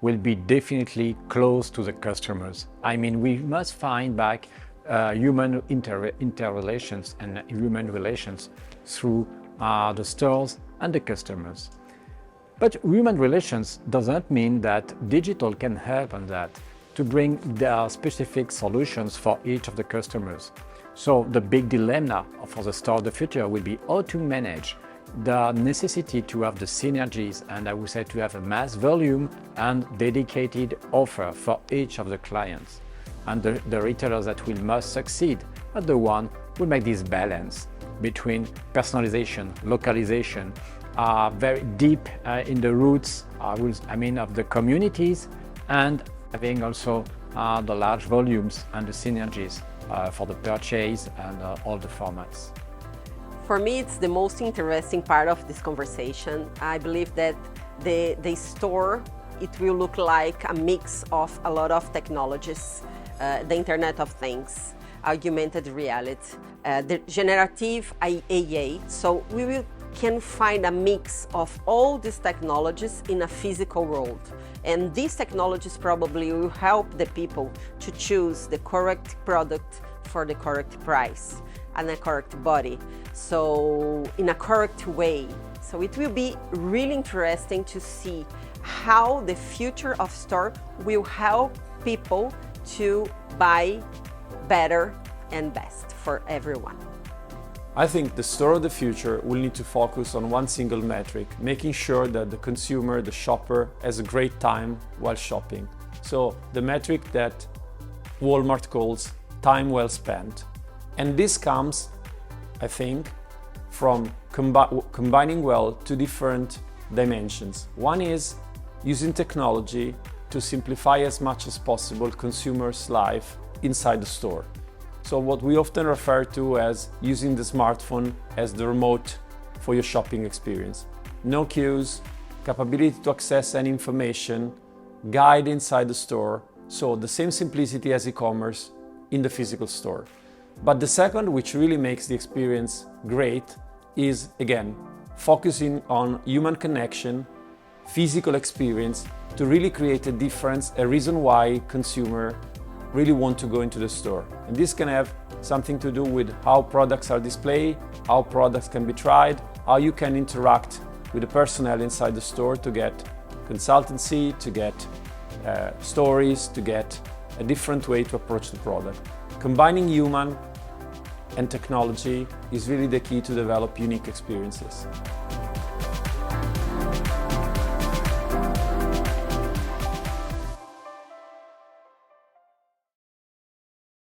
will be definitely close to the customers. I mean, we must find back human interrelations and human relations through the stores and the customers. But human relations does not mean that digital can help on that to bring their specific solutions for each of the customers. So the big dilemma for the store of the future will be how to manage the necessity to have the synergies, and I would say to have a mass volume and dedicated offer for each of the clients. And the retailers that will must succeed are the one who make this balance between personalization, localization, very deep in the roots of the communities, and having also the large volumes and the synergies for the purchase and all the formats. For me, it's the most interesting part of this conversation. I believe that the store, it will look like a mix of a lot of technologies, the Internet of Things, augmented reality, the generative AI. So we can find a mix of all these technologies in a physical world. And these technologies probably will help the people to choose the correct product for the correct price and a correct body, so in a correct way. So it will be really interesting to see how the future of store will help people to buy better and best for everyone. I think the store of the future will need to focus on one single metric, making sure that the consumer, the shopper, has a great time while shopping. So the metric that Walmart calls time well spent. And this comes, I think, from combining well two different dimensions. One is using technology to simplify as much as possible consumers' life inside the store. So what we often refer to as using the smartphone as the remote for your shopping experience. No queues, capability to access any information, guide inside the store. So the same simplicity as e-commerce in the physical store. But the second, which really makes the experience great, is again, focusing on human connection, physical experience, to really create a difference, a reason why consumer really want to go into the store. And this can have something to do with how products are displayed, how products can be tried, how you can interact with the personnel inside the store to get consultancy, to get stories, to get a different way to approach the product. Combining human and technology is really the key to develop unique experiences.